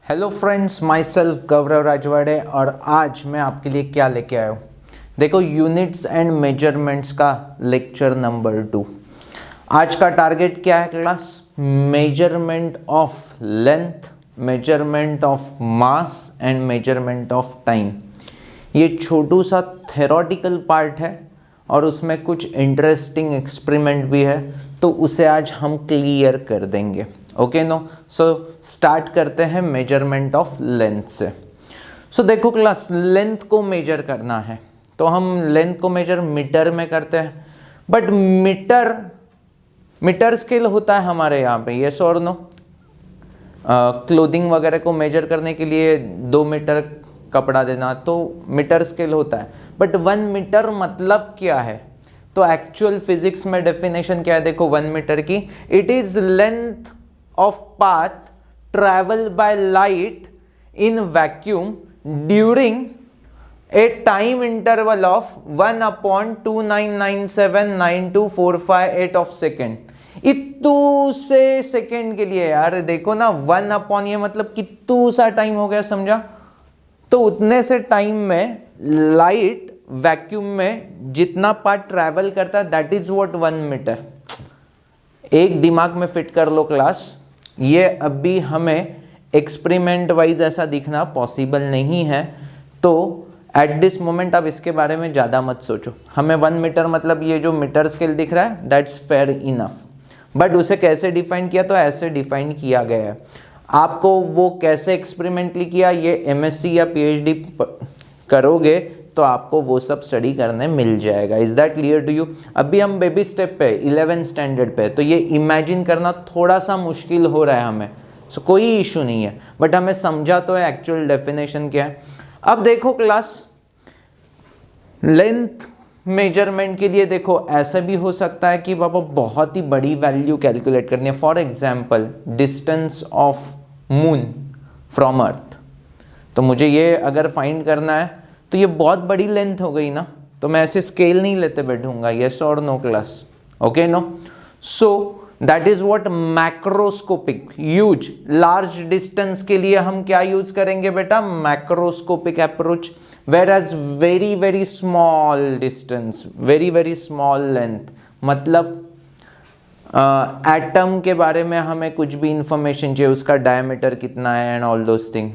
Hello friends, my self गौरव राजवाड़े और आज मैं आपके लिए क्या लेके आया हूँ। देखो, यूनिट्स एंड मेजरमेंट्स का लेक्चर नंबर 2। आज का टारगेट क्या है class? Measurement of length, measurement of mass and measurement of time. ये छोटू सा थेरोटिकल पार्ट है और उसमें कुछ इंटरेस्टिंग एक्सपेरिमेंट भी है, तो उसे आज हम क्लियर कर देंगे। ओके नो, सो स्टार्ट करते हैं मेजरमेंट ऑफ लेंथ से। सो देखो क्लास, लेंथ को मेजर करना है तो हम लेंथ को मेजर मीटर में करते हैं, बट मीटर स्केल होता है हमारे यहाँ पे, यस और नो। क्लोथिंग वगैरह को मेजर करने के लिए 2 मीटर कपड़ा देना तो मीटर स्केल होता है, बट 1 मीटर मतलब क्या है? तो एक्चुअल फिजिक्स में डेफिनेशन क्या है? देखो 1 मीटर की, it is length of path traveled by light in vacuum during a time interval of 1/29979245 of second। इतू से सेकेंड के लिए यार देखो ना, 1 ये मतलब कितू सा टाइम हो गया, समझा? तो उतने से टाइम में लाइट वैक्यूम में जितना पार्ट ट्रैवल करता है दैट इज व्हाट 1 मीटर। एक दिमाग में फिट कर लो क्लास, ये अभी हमें एक्सपेरिमेंट वाइज ऐसा दिखना पॉसिबल नहीं है, तो एट दिस मोमेंट आप इसके बारे में ज़्यादा मत सोचो। हमें 1 मीटर मतलब ये जो मीटर स्केल दिख रहा है दैट्स फेयर इनफ, बट उसे कैसे डिफाइन किया? तो ऐसे डिफाइन किया गया है। आपको वो कैसे एक्सपेरिमेंटली किया, ये एमएससी या पीएचडी करोगे तो आपको वो सब स्टडी करने मिल जाएगा। Is that clear to you? अभी हम बेबी स्टेप पे 11th स्टैंडर्ड पे, तो ये इमेजिन करना थोड़ा सा मुश्किल हो रहा है हमें। सो कोई इशू नहीं है, बट हमें समझा तो है एक्चुअल डेफिनेशन क्या है। अब देखो क्लास, लेंथ मेजरमेंट के लिए देखो ऐसा भी हो सकता है कि बाबा बहुत ही बड़ी वैल्यू कैलकुलेट करनी है। For example distance of moon from earth, तो मुझे ये अगर फाइंड करना है तो ये बहुत बड़ी लेंथ हो गई ना, तो मैं ऐसे स्केल नहीं लेते बैठूंगा। यस और no class? Okay no. So that is what macroscopic, huge large distance के लिए हम क्या यूज करेंगे बेटा? Macroscopic approach. Whereas very very small distance, very very small length, मतलब एटम के बारे में हमें कुछ भी इंफॉर्मेशन चाहिए, उसका डायमीटर कितना है एंड ऑल दोस थिंग,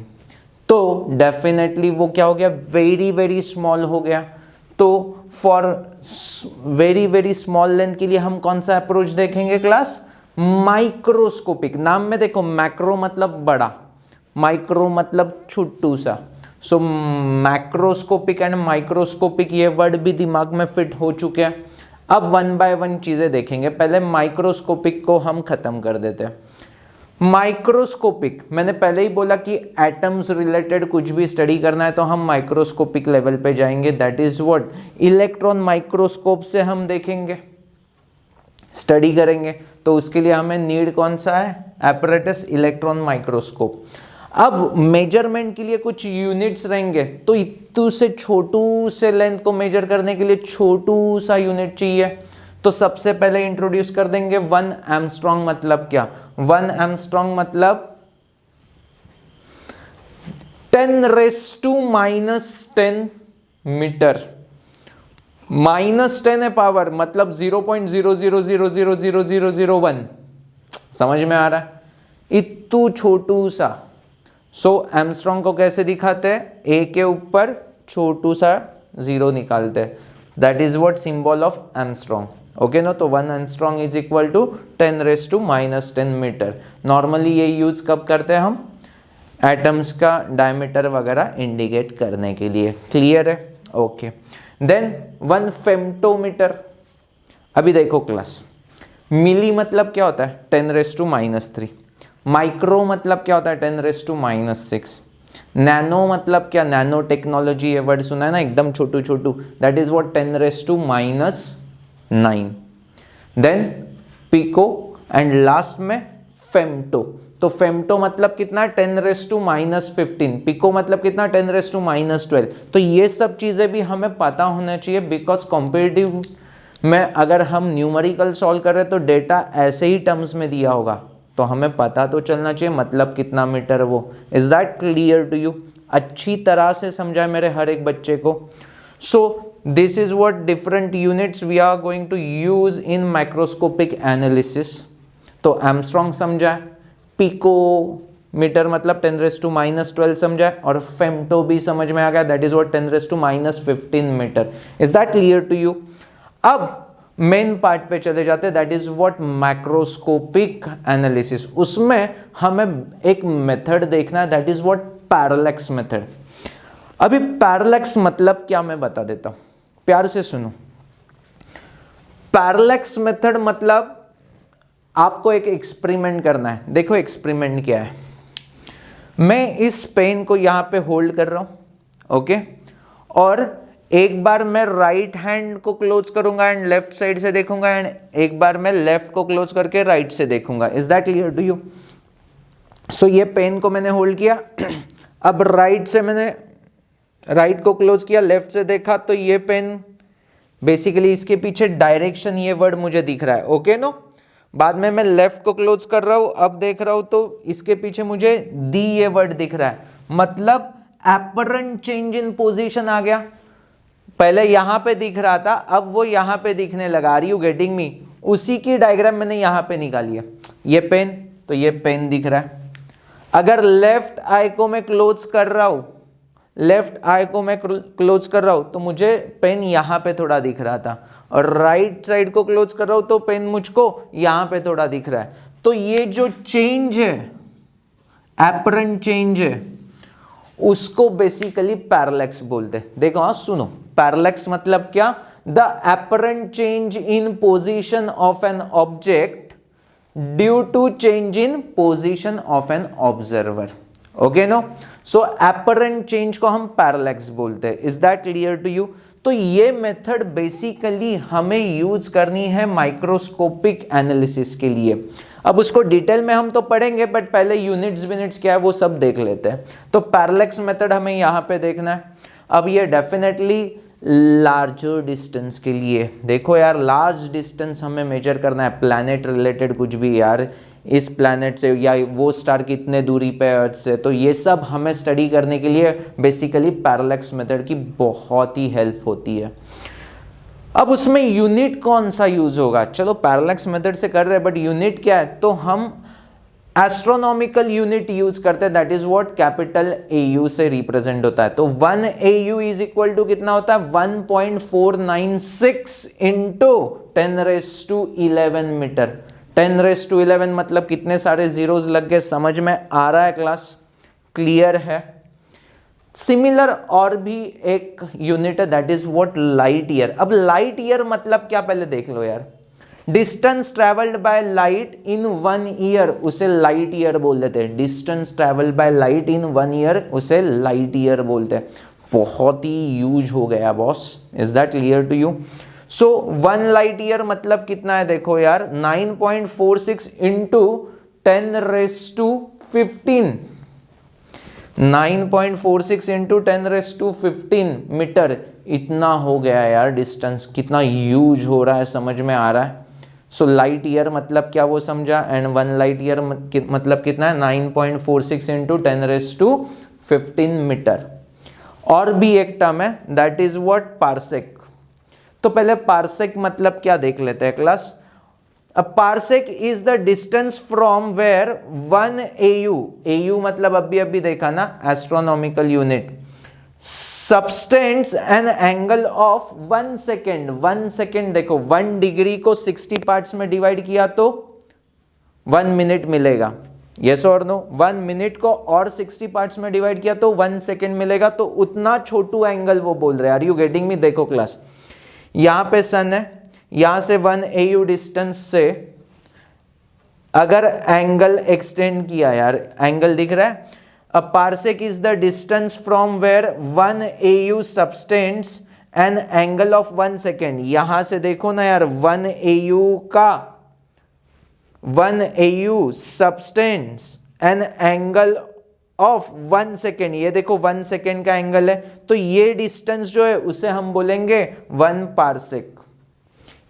तो डेफिनेटली वो क्या हो गया? वेरी वेरी स्मॉल हो गया। तो for very very small length के लिए हम कौन सा अप्रोच देखेंगे क्लास? माइक्रोस्कोपिक। नाम में देखो, मैक्रो मतलब बड़ा, माइक्रो मतलब छोटू सा। सो मैक्रोस्कोपिक एंड माइक्रोस्कोपिक ये वर्ड भी दिमाग में फिट हो चुके हैं। अब 1 बाय 1 चीजें देखेंगे। पहले माइक्रोस्कोपिक को हम खत्म कर देते हैं। माइक्रोस्कोपिक, मैंने पहले ही बोला कि एटम्स रिलेटेड कुछ भी स्टडी करना है तो हम माइक्रोस्कोपिक लेवल पे जाएंगे। That is what electron microscope से हम देखेंगे, स्टडी करेंगे। तो उसके लिए हमें नीड कौन सा है? Apparatus electron microscope. अब मेजरमेंट के लिए कुछ यूनिट्स रहेंगे, तो इतू से छोटू से लेंथ को मेजर करने के लिए छोटू सा यूनिट चाहिए। तो सबसे पहले इंट्रोड्यूस कर देंगे 1 एंगस्ट्रॉम। मतलब क्या? 1 एंगस्ट्रॉम मतलब 10⁻⁻10 मीटर। -10 है पावर, मतलब 0.00000001। समझ में आ रहा है? इतू छोटू सा। सो एंगस्ट्रॉम को कैसे दिखाते हैं? ए के ऊपर छोटू सा 0 निकालते हैं। That is what symbol of angstrom. Okay ना? तो 1 angstrom is equal to 10⁻⁻10 metre. Normally ये यूज कब करते हैं हम? एटम्स का डायमीटर वगैरह इंडिकेट करने के लिए। क्लियर है? ओके। देन 1 फेम्टोमीटर। अभी देखो क्लास, मिली मतलब क्या होता है? 10⁻³ माइक्रो मतलब क्या होता है? 10⁻⁻6 नैनो मतलब क्या? नैनो टेक्नोलॉजी, ये वर्ड सुना है ना, एकदम छोटू छोटू, that is what 10⁻⁹ then pico and last में फेम्टो। तो फेम्टो मतलब कितना? 10⁻⁻15। पिको मतलब कितना? 10⁻⁻12। तो ये सब चीजें भी हमें पता होना चाहिए, बिकॉज कॉम्पिटिटिव में अगर हम न्यूमेरिकल सॉल्व कर रहे हैं तो डेटा ऐसे ही टर्म्स में दिया होगा, तो हमें पता तो चलना चाहिए मतलब कितना मीटर वो। Is that clear to you? अच्छी तरह से समझा है मेरे हर एक बच्चे को? So this is what different units we are going to use in microscopic analysis. तो एमस्ट्रॉन्ग समझा है, पिकोमीटर मतलब 10⁻⁻12 समझा है, और फेम्टो भी समझ में आ गया, that is what 10⁻⁻15 metre. Is that clear to you? अब मेन पार्ट पे चले जाते हैं, that is what macroscopic analysis. उसमें हमें एक मेथड देखना है, that is what parallax method. अभी पैरेलैक्स मतलब क्या मैं बता देता हूं, प्यार से सुनो। पैरेलैक्स मेथड मतलब आपको एक एक्सपेरिमेंट करना है। देखो एक्सपेरिमेंट क्या है, मैं इस पेन को यहां पे होल्ड कर रहा हूं, ओके, और एक बार मैं राइट हैंड को क्लोज करूंगा एंड लेफ्ट साइड से देखूंगा, एंड एक बार मैं लेफ्ट को क्लोज करके राइट से देखूंगा। Is that clear to you? So ये पेन को मैंने होल्ड किया, अब राइट से मैंने राइट को क्लोज किया, लेफ्ट से देखा, तो ये पेन बेसिकली इसके पीछे डायरेक्शन ये वर्ड मुझे दिख रहा है, ओके नो। बाद में मैं लेफ्ट को क्लोज कर रहा हूं, अब देख रहा हूं तो इसके पीछे मुझे दी ये वर्ड दिख रहा है, मतलब एपरेंट चेंज इन पोजीशन आ गया। पहले यहां पे दिख रहा था, अब वो यहां पे दिखने लगा। Are you getting me? उसी की डायग्राम मैंने यहां पे निकाली है। ये पेन, तो ये पेन दिख रहा है। अगर लेफ्ट आई को मैं क्लोज कर रहा हूं, लेफ्ट आई को मैं क्लोज कर रहा हूं, तो मुझे पेन यहां पे थोड़ा दिख रहा था, और राइट साइड को क्लोज कर रहा हूं तो पेन मुझको यहां पे थोड़ा दिख रहा है। तो ये जो चेंज है, एपरेंट चेंज है, उसको बेसिकली पैरेलैक्स बोलते हैं। देखो हाँ सुनो, पैरेलैक्स मतलब क्या? The apparent change in position of an object due to change in position of an observer, okay no. So apparent change को हम पैरेलैक्स बोलते हैं। Is that clear to you? तो ये मेथड बेसिकली हमें यूज करनी है माइक्रोस्कोपिक एनालिसिस के लिए। अब उसको डिटेल में हम तो पढ़ेंगे, बट पहले यूनिट्स क्या है वो सब देख लेते हैं। तो पैरेलैक्स मेथड हमें यहाँ पे देखना है। अब ये डेफिनेटली लार्जर डिस्टेंस के लिए, देखो यार लार्ज डिस्टेंस हमें मेजर करना है, प्लैनेट रिलेटेड कुछ भी यार, इस प्लैनेट से या वो स्टार कितने दूरी पे अर्थ से, तो ये सब हमें स्टडी करने के लिए बेसिकली पैरेलैक्स मेथड की बहुत ही हेल्प होती है। अब उसमें यूनिट कौन सा यूज होगा? चलो पैरेलैक्स मेथड से कर रहे हैं, बट यूनिट क्या है? तो हम एस्ट्रोनॉमिकल यूनिट यूज करते हैं, that is what capital AU से रिप्रेजेंट होता है। तो 1 AU इज इक्वल टू कितना होता है? 1.496 इंटू 10⁻11 मीटर। 10⁻11 मतलब कितने सारे जीरोस लग गए, समझ में आ रहा है क्लास? क्लियर है? सिमिलर और भी एक यूनिट है, that is what light year. अब लाइट ईयर मतलब क्या पहले देख लो यार। Distance travelled by light in 1 year, उसे लाइट ईयर बोल देते हैं। Distance travelled by light in 1 year, उसे लाइट ईयर बोलते हैं। बहुत ही यूज हो गया boss. Is that clear to you? So 1 light year मतलब कितना है? देखो यार 9.46 इंटू 10⁻15, 9.46 इंटू 10⁻15 मीटर, इतना हो गया यार डिस्टेंस। कितना यूज हो रहा है, समझ में आ रहा है? सो लाइट ईयर मतलब क्या वो समझा, एंड 1 लाइट ईयर मतलब कितना है? 9.46 इंटू 10⁻15 मीटर। और भी एक टर्म है, दैट इज व्हाट पार्सेक। तो पहले पार्सेक मतलब क्या देख लेते हैं class. A parsec is the distance from where 1 AU मतलब अभी देखा ना, astronomical unit, subtends an angle of 1 second। 1 second देखो, 1 डिग्री को 60 पार्ट्स में डिवाइड किया तो 1 मिनट मिलेगा। यस और नो? 1 मिनट को और 60 पार्ट्स में डिवाइड किया तो 1 सेकेंड मिलेगा। तो उतना छोटू एंगल वो बोल रहे हैं। Are you getting me? देखो क्लास, यहां पे सन है, यहां से 1 AU डिस्टेंस से अगर एंगल एक्सटेंड किया, यार एंगल दिख रहा है। A parsec is the distance from where 1 AU subtends an angle of 1 second. यहां से देखो ना यार, 1 AU subtends an angle of 1 second. ये देखो 1 सेकेंड का एंगल है, तो ये डिस्टेंस जो है उसे हम बोलेंगे 1 पार्सेक।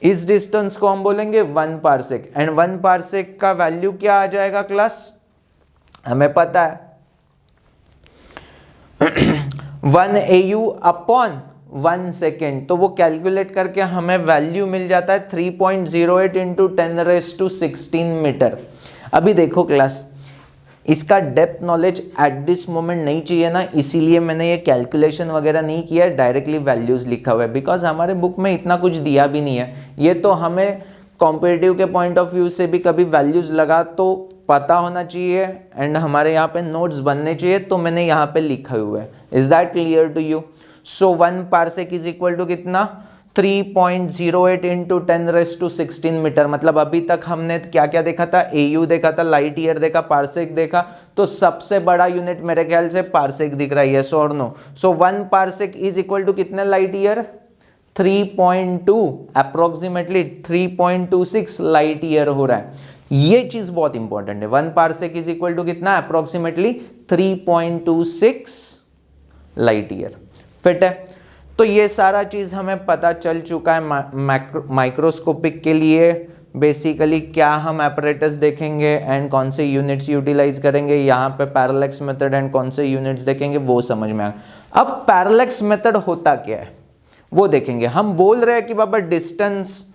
इस डिस्टेंस को हम बोलेंगे 1 पार्सेक एंड 1 पार्सेक का वैल्यू क्या आ जाएगा क्लास, हमें पता है 1 AU अपॉन 1 सेकेंड। तो वो कैलकुलेट करके हमें वैल्यू मिल जाता है 3.08 इंटू 10⁻16 मीटर। अभी देखो क्लास, इसका depth knowledge eight this moment नहीं चाहिए ना, इसीलिए मैंने ये कैलकुलेशन वगैरह नहीं किया, डायरेक्टली वैल्यूज लिखा हुआ है, बिकॉज हमारे बुक में इतना कुछ दिया भी नहीं है। ये तो हमें कॉम्पिटिटिव के पॉइंट ऑफ व्यू से भी कभी वैल्यूज लगा तो पता होना चाहिए एंड हमारे यहाँ पे नोट्स बनने चाहिए, तो मैंने यहाँ पे लिखा हुआ है। Is that clear to you? So 1 parsec is equal to कितना, 3.08 इंटू 10⁻16 मीटर। मतलब अभी तक हमने क्या क्या देखा था, AU देखा था, लाइट ईयर देखा, पार्सेक देखा, तो सबसे बड़ा यूनिट मेरे ख्याल से पार्सेक दिख रहा है, यस और no? So 1 parsec is equal to कितने light year, 3.2, approximately 3.26 light year हो रहा है। ये चीज बहुत इंपॉर्टेंट है। 1 पार्सेक इज इक्वल टू कितना, अप्रोक्सीमेटली 3.26 लाइट ईयर। फिट है? तो ये सारा चीज हमें पता चल चुका है। माइक्रोस्कोपिक के लिए बेसिकली क्या हम एपरेटस देखेंगे एंड कौन से यूनिट्स यूटिलाइज करेंगे, यहाँ पे पैरेलैक्स मेथड एंड कौन से यूनिट्स देखेंगे, वो समझ में आ। अब पैरेलैक्स मेथड होता क्या है वो देखेंगे। हम बोल रहे हैं कि बाबा डिस्टेंस,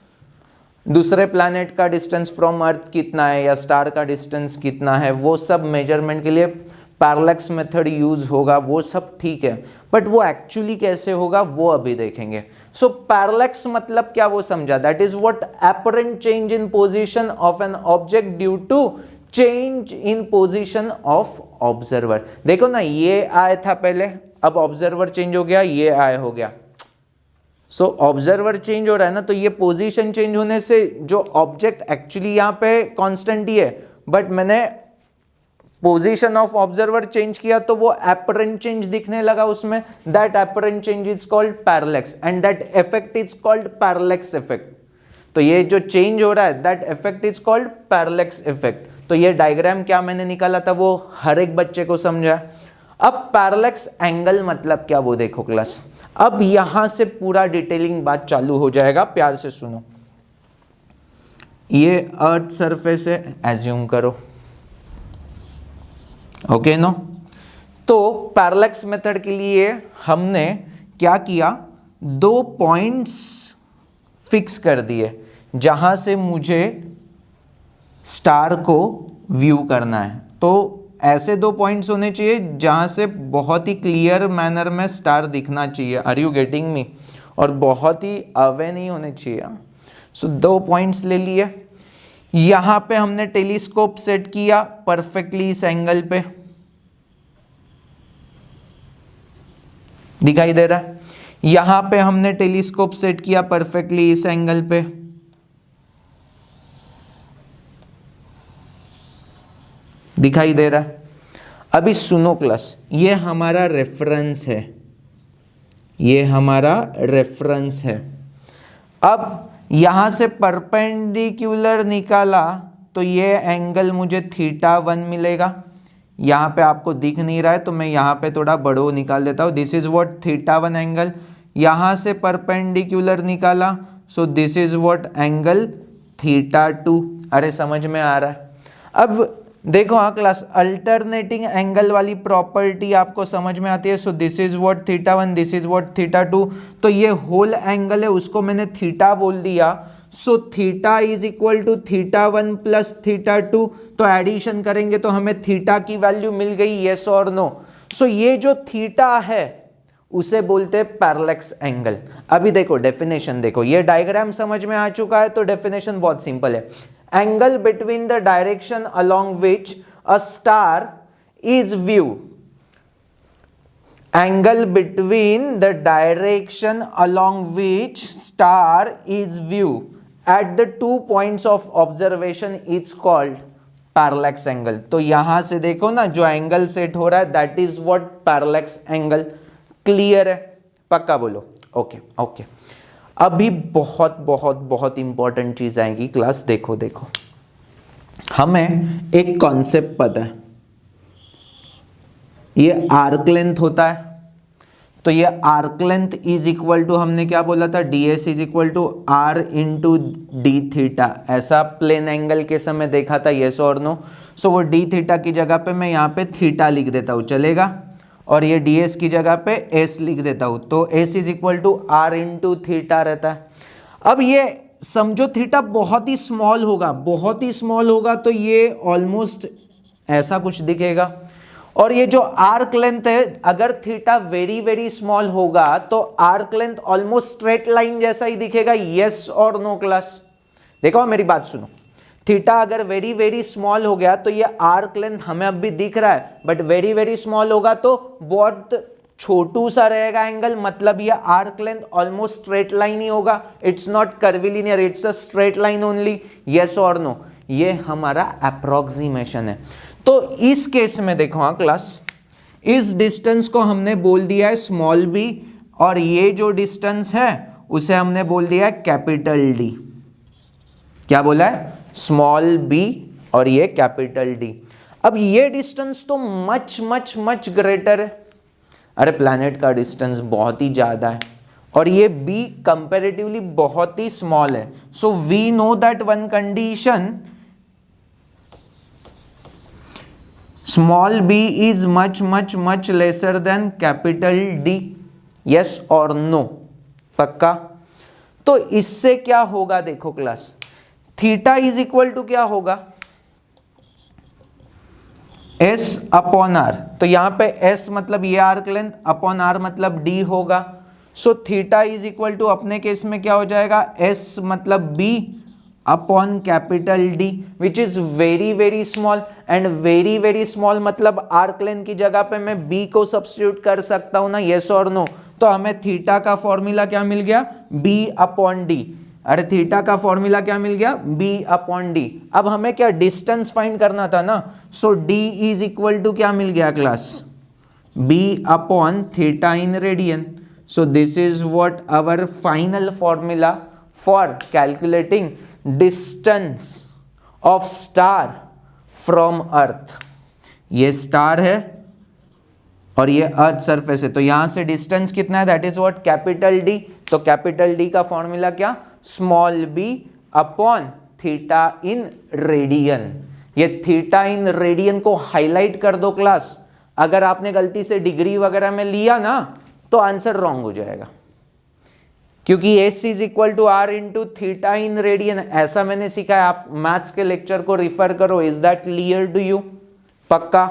दूसरे प्लैनेट का डिस्टेंस फ्रॉम अर्थ कितना है या स्टार का डिस्टेंस कितना है, वो सब मेजरमेंट के लिए पैरेलैक्स मेथड यूज होगा, वो सब ठीक है, बट वो एक्चुअली कैसे होगा वो अभी देखेंगे। सो पैरेलैक्स मतलब क्या वो समझा, that is what apparent change in position of an object due to change in position of observer. देखो ना, ये आया था पहले, अब ऑब्जर्वर चेंज हो गया, ये आया हो गया। सो ऑब्जर्वर चेंज हो रहा है ना, तो ये पोजीशन चेंज होने से जो ऑब्जेक्ट एक्चुअली यहाँ पे कांस्टेंट ही है, बट मैंने पोजीशन ऑफ ऑब्जर्वर चेंज किया तो वो अपरेंट चेंज दिखने लगा उसमें। That apparent change is called parallax and that effect is called parallax effect. तो ये जो चेंज हो रहा है, that effect is called parallax effect. तो ये डायग्राम क्या मैंने निकाला था वो हर एक बच्चे को समझा। अब पैरेलैक्स एंगल मतलब क्या वो देखो क्लास। अब यहां से पूरा डिटेलिंग बात चालू हो जाएगा, प्यार से सुनो। ये अर्थ सरफेस है, एज्यूम करो, ओके नो। तो पैरेलैक्स मेथड के लिए हमने क्या किया, 2 पॉइंट्स फिक्स कर दिए जहां से मुझे स्टार को व्यू करना है। तो ऐसे 2 पॉइंट्स होने चाहिए जहां से बहुत ही क्लियर मैनर में स्टार दिखना चाहिए। Are you getting me? और बहुत ही अवे नहीं होने चाहिए। सो 2 पॉइंट्स ले लिए, यहां पे हमने टेलीस्कोप सेट किया परफेक्टली इस एंगल पे, दिखाई दे रहा है? यहां पे हमने टेलीस्कोप सेट किया परफेक्टली इस एंगल पे, दिखाई दे रहा है? अभी सुनो क्लास, ये हमारा रेफरेंस है, ये हमारा रेफरेंस है। अब यहां से परपेंडिकुलर निकाला तो ये एंगल मुझे θ1 मिलेगा। यहाँ पे आपको दिख नहीं रहा है तो मैं यहाँ पे थोड़ा बड़ो निकाल देता हूँ। This is what θ1 angle. यहाँ से परपेंडिकुलर निकाला, so this is what angle θ2। अरे समझ में आ रहा है? अब देखो हाँ क्लास, अल्टरनेटिंग एंगल वाली प्रॉपर्टी आपको समझ में आती है। So this is what θ1, this is what θ2। तो ये होल एंगल है, उसको मैंने थीटा बोल दिया। So theta is equal to θ1 plus θ2। तो एडिशन करेंगे तो हमें थीटा की वैल्यू मिल गई, यस और नो? सो ये जो थीटा है उसे बोलते हैं पैरेलैक्स एंगल। अभी देखो डेफिनेशन देखो, ये डायग्राम समझ में आ चुका है तो डेफिनेशन बहुत सिंपल है। Angle between the direction along which a star is view, angle between the direction along which star is view at the 2 points of observation is called parallax angle। तो यहां से देखो ना, जो एंगल सेट हो रहा है that is what parallax angle। Clear है? पक्का बोलो। Okay okay. अभी बहुत बहुत बहुत इंपॉर्टेंट चीज आएगी क्लास, देखो देखो। हमें एक कॉन्सेप्ट पता है, ये आर्क लेंथ होता है। तो ये arc length is equal to, हमने क्या बोला था, d s is equal to are into d theta. ऐसा प्लेन एंगल के समय देखा था, येस और नो। सो वो डी थीटा की जगह पे मैं यहाँ पे थीटा लिख देता हूँ, चलेगा, और ये डी एस की जगह पे एस लिख देता हूँ, तो s is equal to are into theta रहता है। अब ये समझो थीटा बहुत ही स्मॉल होगा, बहुत ही स्मॉल होगा, तो ये ऑलमोस्ट ऐसा कुछ दिखेगा। और ये जो आर्क लेंथ है, अगर थीटा वेरी वेरी स्मॉल होगा तो arc length almost straight line जैसा ही दिखेगा, यस और नो क्लास। देखो मेरी बात सुनो, थीटा अगर वेरी वेरी स्मॉल हो गया तो ये आर्क लेंथ हमें अब भी दिख रहा है, बट वेरी वेरी स्मॉल होगा तो बहुत छोटू सा रहेगा एंगल, मतलब ये arc length almost straight line ही होगा। It's not curvilinear, it's a straight line only, yes और नो। ये हमारा अप्रोक्सीमेशन है। तो इस केस में देखो हाँ क्लास, इस डिस्टेंस को हमने बोल दिया है स्मॉल बी, और ये जो डिस्टेंस है उसे हमने बोल दिया है कैपिटल डी। क्या बोला है, स्मॉल बी और ये कैपिटल डी। अब ये डिस्टेंस तो मच मच मच ग्रेटर है, अरे प्लैनेट का डिस्टेंस बहुत ही ज्यादा है, और ये b कंपैरेटिवली बहुत ही स्मॉल है। So we know that one condition, small b is much much much lesser than capital D, yes और नो, पक्का। तो इससे क्या होगा देखो class, theta is equal to क्या होगा, S अपॉन आर। तो यहां पे S मतलब ये आर्क लेंथ, अपॉन आर मतलब D होगा। So theta is equal to अपने केस में क्या हो जाएगा, S मतलब B upon capital D, which is very very small, and very very small मतलब आर्क लेंथ की जगह पे मैं B को सब्स्टिट्यूट कर सकता हूं ना, यस और नो। तो हमें थीटा का फॉर्मूला क्या मिल गया, B अपॉन D। अरे थीटा का फॉर्मूला क्या मिल गया, B अपॉन D। अब हमें क्या डिस्टेंस फाइंड करना था ना, so D is equal to क्या मिल गया class, B upon theta in radian. So this is what our final formula for calculating distance of star from earth. ये स्टार है और ये अर्थ सरफेस है, तो यहां से डिस्टेंस कितना है, that is what capital D. तो कैपिटल डी का फॉर्मूला क्या, small B upon theta in radian. ये थीटा इन रेडियन को हाईलाइट कर दो क्लास, अगर आपने गलती से डिग्री वगैरह में लिया ना तो आंसर रॉन्ग हो जाएगा, क्योंकि S is equal to are into theta in radian, ऐसा मैंने सीखा है। आप मैथ्स के लेक्चर को रिफर करो, is that clear to you, पक्का।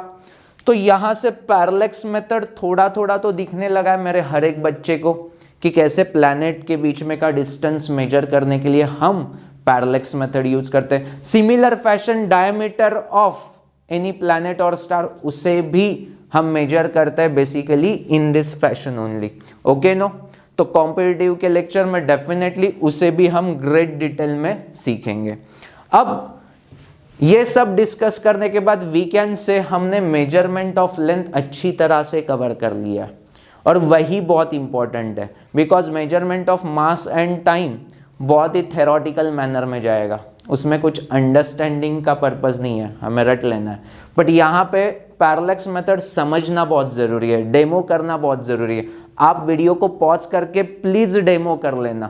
तो यहां से पैरेलैक्स मेथड थोड़ा थोड़ा तो दिखने लगा है मेरे हर एक बच्चे को, कि कैसे प्लैनेट के बीच में का डिस्टेंस मेजर करने के लिए हम पैरेलैक्स मेथड यूज करते हैं। Similar fashion diameter of any planet और स्टार, उसे भी हम मेजर करते हैं basically in this fashion only, okay no. तो कॉम्पिटिटिव के लेक्चर में डेफिनेटली उसे भी हम ग्रेट डिटेल में सीखेंगे। अब ये सब डिस्कस करने के बाद वी कैन से हमने मेजरमेंट ऑफ लेंथ अच्छी तरह से कवर कर लिया, और वही बहुत इंपॉर्टेंट है, because measurement of mass and time बहुत ही थेरोटिकल मैनर में जाएगा, उसमें कुछ अंडरस्टैंडिंग का पर्पस नहीं है, हमें रट लेना है। बट यहाँ पे पैरेलैक्स मेथड समझना बहुत ज़रूरी है, डेमो करना बहुत ज़रूरी है। आप वीडियो को पॉज करके प्लीज़ डेमो कर लेना,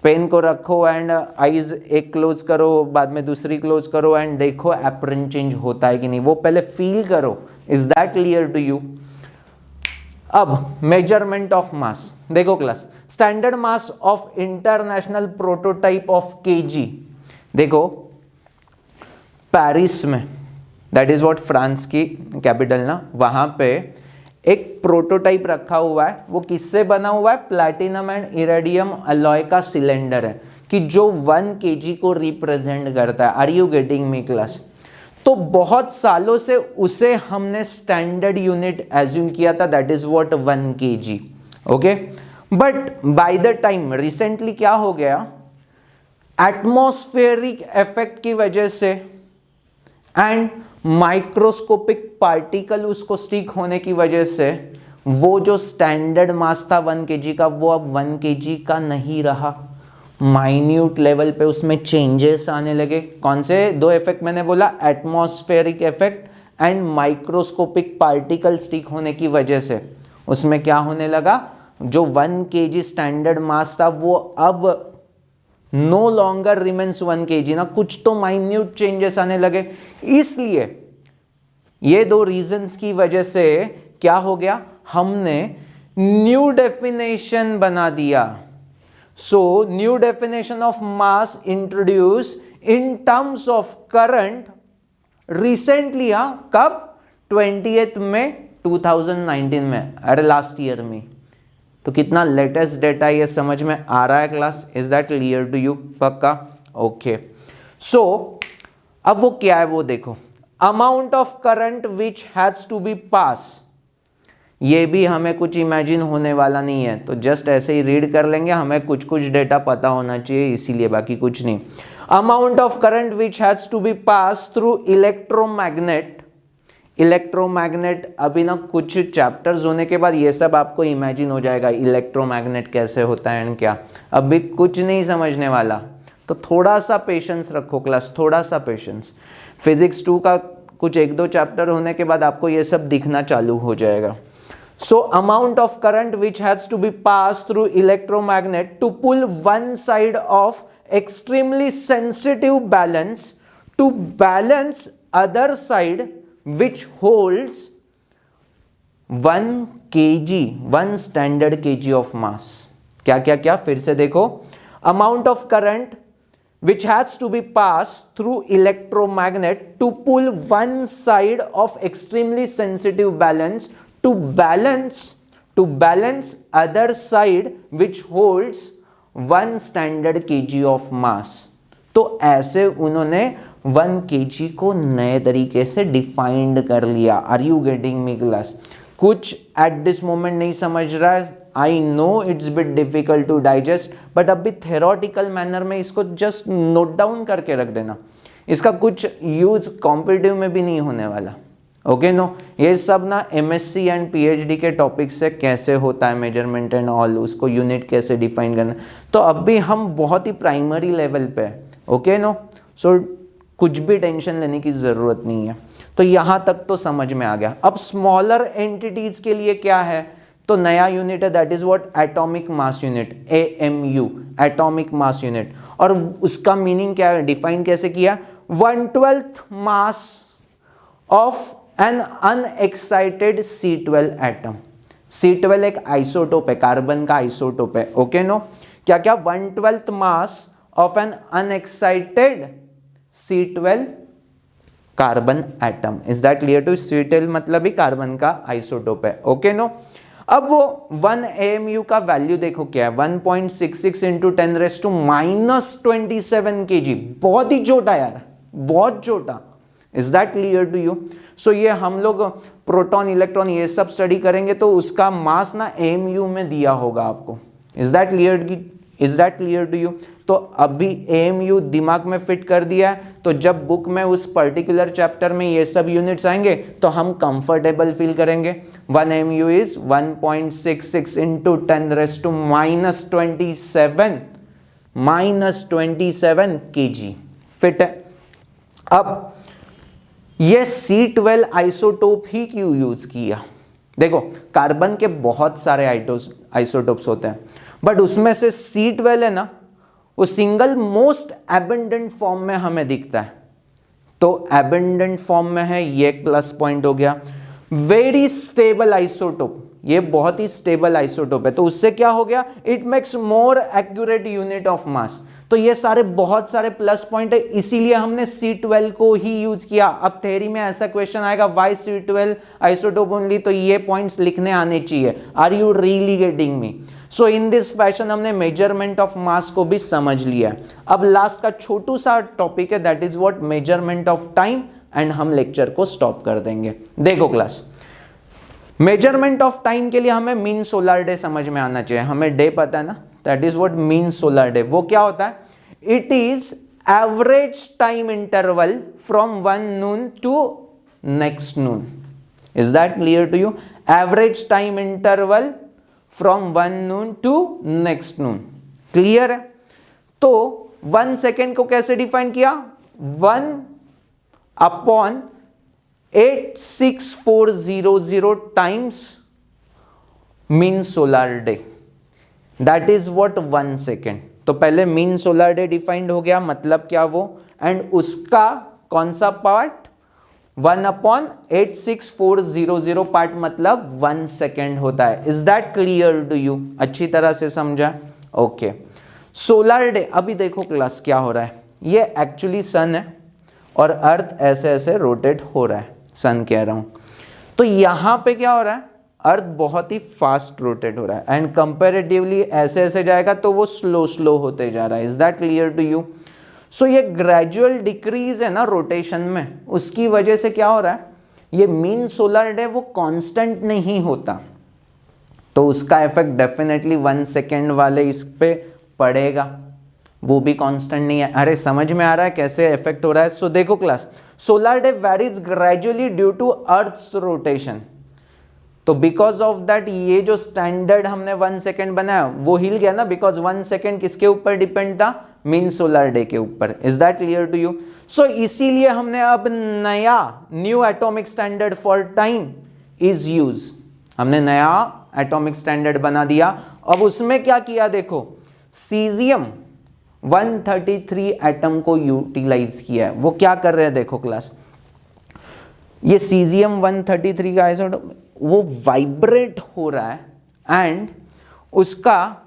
पेन को रखो एंड आईज एक क्लोज करो, बाद में दूसरी क्लोज करो एंड देखो एप्रन चेंज होता है कि नहीं, वो पहले फील करो। Is that clear to you? अब मेजरमेंट ऑफ मास देखो class, standard mass of international prototype of KG, देखो पेरिस में, दैट इज व्हाट फ्रांस की कैपिटल ना, वहां पे एक प्रोटोटाइप रखा हुआ है। वो किससे बना हुआ है, प्लैटिनम एंड इरेडियम अलॉय का सिलेंडर है, कि जो 1 kg को रिप्रेजेंट करता है। Are you getting me class? तो बहुत सालों से उसे हमने स्टैंडर्ड यूनिट एज्यूम किया था, that is what 1 kg, okay. But by the time recently क्या हो गया, एटमॉस्फेरिक इफेक्ट की वजह से एंड माइक्रोस्कोपिक पार्टिकल उसको स्टिक होने की वजह से वो जो स्टैंडर्ड मास था 1 kg का, वो अब 1 kg का नहीं रहा। माइन्यूट लेवल पे उसमें चेंजेस आने लगे। कौन से दो इफेक्ट मैंने बोला, atmospheric effect and microscopic particle stick होने की वजह से उसमें क्या होने लगा, जो 1 kg स्टैंडर्ड मास था वो अब नो लॉन्गर रिमेन्स 1 kg ना, कुछ तो माइन्यूट चेंजेस आने लगे। इसलिए ये दो रीजंस की वजह से क्या हो गया, हमने न्यू डेफिनेशन बना दिया। So new definition of mass introduce in terms of current recently. कब? 20th में 2019 में, अरे लास्ट ईयर में। तो कितना लेटेस्ट डेटा ये समझ में आ रहा है class? Is that clear to you? पक्का? ओके। सो अब वो क्या है वो देखो, amount of current which has to be pass. ये भी हमें कुछ इमेजिन होने वाला नहीं है, तो जस्ट ऐसे ही रीड कर लेंगे, हमें कुछ कुछ डेटा पता होना चाहिए इसीलिए, बाकी कुछ नहीं। Amount of current which has to be pass through electromagnet. Electromagnet अभी ना कुछ चैप्टर्स होने के बाद ये सब आपको इमेजिन हो जाएगा, इलेक्ट्रोमैग्नेट कैसे होता है एंड क्या। अभी कुछ नहीं समझने वाला, तो थोड़ा सा पेशेंस रखो क्लास, थोड़ा सा पेशेंस। फिजिक्स 2 का कुछ 1-2 चैप्टर होने के बाद आपको ये सब दिखना चालू हो जाएगा। So amount of current which has to be passed through electromagnet to pull one side of extremely sensitive balance to balance other side which holds 1 kg, 1 standard kg of mass. क्या क्या क्या? फिर से देखो, amount of current which has to be passed through electromagnet to pull one side of extremely sensitive balance to balance other side which holds 1 standard kg of mass। तो ऐसे उन्होंने 1 kg को नए तरीके से डिफाइंड कर लिया। Are you getting me class? कुछ एट दिस मोमेंट नहीं समझ रहा है, I know it's bit difficult to digest, but अभी थेरोटिकल मैनर में इसको जस्ट नोट डाउन करके रख देना, इसका कुछ यूज कॉम्पिटिटिव में भी नहीं होने वाला। ओके नो, ये सब ना एमएससी एंड पीएचडी के टॉपिक से कैसे होता है मेजरमेंट एंड ऑल, उसको यूनिट कैसे डिफाइन करना, तो अभी हम बहुत ही प्राइमरी लेवल पे है। ओके नो, सो कुछ भी टेंशन लेने की ज़रूरत नहीं है। तो यहाँ तक तो समझ में आ गया। अब स्मॉलर एंटिटीज के लिए क्या है, तो नया यूनिट है, that is what, atomic mass unit, AMU, atomic mass unit. और उसका मीनिंग क्या है, डिफाइन कैसे किया, 1/12 mass of an unexcited C12 atom. C12 एक आइसोटोप है, कार्बन का आइसोटोप है। ओके नो, क्या क्या, 1/12 mass of an unexcited C12 carbon atom. Is that clear to? C12 मतलब ही कार्बन का आइसोटोप है। ओके नो, अब वो 1 AMU का वैल्यू देखो क्या है, 1.66 इंटू 10⁻⁻27 kg। बहुत ही छोटा यार, बहुत छोटा। Is that clear to you? So ये हम लोग प्रोटॉन इलेक्ट्रॉन ये सब स्टडी करेंगे तो उसका मास ना AMU में दिया होगा आपको। Is that clear to you? तो अभी AMU दिमाग में फिट कर दिया है, तो जब बुक में उस पर्टिकुलर चैप्टर में ये सब यूनिट्स आएंगे तो हम कंफर्टेबल फील करेंगे। 1 AMU is 1.66 into 10⁻27 kg। Fit है? अब ये C12 आइसोटोप ही क्यों यूज किया? देखो, कार्बन के बहुत सारे आइसोटोप्स होते हैं, बट उसमें से C12 है ना, वो सिंगल मोस्ट एबंडेंट फॉर्म में हमें दिखता है। तो एबंडेंट फॉर्म में है, ये एक प्लस पॉइंट हो गया। वेरी स्टेबल आइसोटोप, ये बहुत ही स्टेबल आइसोटोप है, तो उससे क्या हो गया, it makes more accurate unit of mass. तो ये सारे बहुत सारे प्लस पॉइंट है, इसीलिए हमने C12 को ही यूज किया। अब थ्योरी में ऐसा क्वेश्चन आएगा, व्हाई C12 आइसोटोप ओनली, तो ये पॉइंट्स लिखने आने चाहिए। Are you really getting me? So in this fashion हमने मेजरमेंट ऑफ मास को भी समझ लिया। अब लास्ट का छोटू सा टॉपिक है, that is what, measurement of time, and हम लेक्चर को स्टॉप कर देंगे। देखो क्लास, मेजरमेंट ऑफ टाइम के लिए हमें मीन सोलर डे समझ में आना चाहिए। हमें डे पता है ना, that is what mean solar day. वो क्या होता है, it is average time interval from 1 noon to next noon। Is that clear to you? Average time interval from 1 noon to next noon। Clear है? तो 1 second को कैसे define किया, 1/86400 times mean solar day. That is what 1 second. तो पहले mean solar day defined हो गया, मतलब क्या वो, एंड उसका कौन सा पार्ट, 1/86400 पार्ट, मतलब 1 सेकेंड होता है। Is that clear to you? अच्छी तरह से समझा? ओके। सोलर डे, अभी देखो क्लास क्या हो रहा है, ये एक्चुअली सन है और अर्थ ऐसे ऐसे रोटेट हो रहा है, सन कह रहा हूं। तो यहां पे क्या हो रहा है, अर्थ बहुत ही फास्ट रोटेट हो रहा है एंड कंपैरेटिवली ऐसे ऐसे जाएगा तो वो स्लो स्लो होते जा रहा है। Is that clear to you? So ये ग्रेजुअल डिक्रीज है ना रोटेशन में, उसकी वजह से क्या हो रहा है, ये मीन सोलर डे वो कांस्टेंट नहीं होता, तो उसका इफेक्ट डेफिनेटली 1 सेकेंड वाले इस पे पड़ेगा, वो भी कांस्टेंट नहीं है। अरे समझ में आ रहा है कैसे इफेक्ट हो रहा है? सो देखो class, solar day varies gradually due to earth's rotation. तो बिकॉज ऑफ दैट ये जो स्टैंडर्ड हमने 1 सेकेंड बनाया वो हिल गया ना, बिकॉज 1 सेकेंड किसके ऊपर डिपेंड था, मीन सोलर डे के ऊपर। Is that clear to you? So इसीलिए हमने अब नया new atomic standard for time is use, हमने नया एटॉमिक स्टैंडर्ड बना दिया। अब उसमें क्या किया देखो, सीजियम 133 एटम को यूटिलाइज किया है। वो क्या कर रहे हैं देखो क्लास, ये सीजियम 133 का आइसोटोप वो वाइब्रेट हो रहा है एंड उसका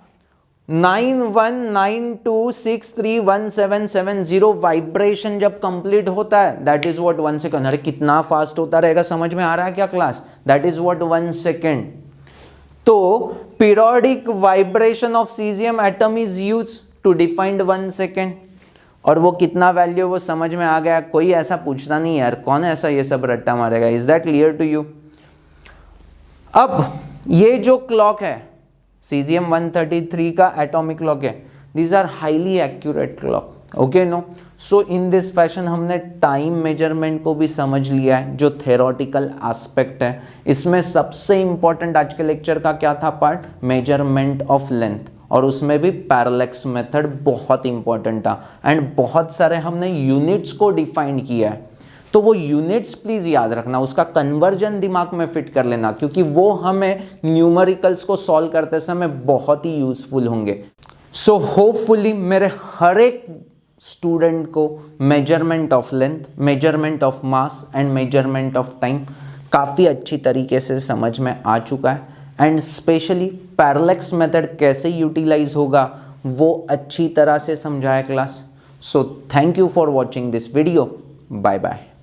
9192631770 वाइब्रेशन जब कंप्लीट होता है, दैट इज व्हाट 1 सेकेंड। अरे कितना फास्ट होता रहेगा, समझ में आ रहा है क्या class? That is what 1 second. तो periodic vibration of caesium atom is use to defined 1 second, और वो कितना वैल्यू वो समझ में आ गया। कोई ऐसा पूछता नहीं यार, कौन ऐसा ये सब रट्टा मारेगा। Is that clear to you? अब ये जो क्लॉक है सीजियम 133 का एटॉमिक क्लॉक है, these are highly accurate clock, okay no. So in this fashion हमने टाइम मेजरमेंट को भी समझ लिया है, जो थेरोटिकल एस्पेक्ट है। इसमें सबसे इंपॉर्टेंट आज के लेक्चर का क्या था पार्ट, मेजरमेंट ऑफ लेंथ, और उसमें भी पैरेलैक्स मेथड बहुत इंपॉर्टेंट था एंड बहुत सारे हमने यूनिट्स को डिफाइन किया है। तो वो यूनिट्स प्लीज याद रखना, उसका कन्वर्जन दिमाग में फिट कर लेना, क्योंकि वो हमें न्यूमेरिकल्स को सॉल्व करते समय बहुत ही यूजफुल होंगे। सो होपफुली मेरे हर एक स्टूडेंट को measurement of length, measurement of mass and measurement of time काफ़ी अच्छी तरीके से समझ में आ चुका है एंड स्पेशली पैरेलैक्स मेथड कैसे यूटिलाइज होगा वो अच्छी तरह से समझाया class. So thank you for watching this video, bye bye.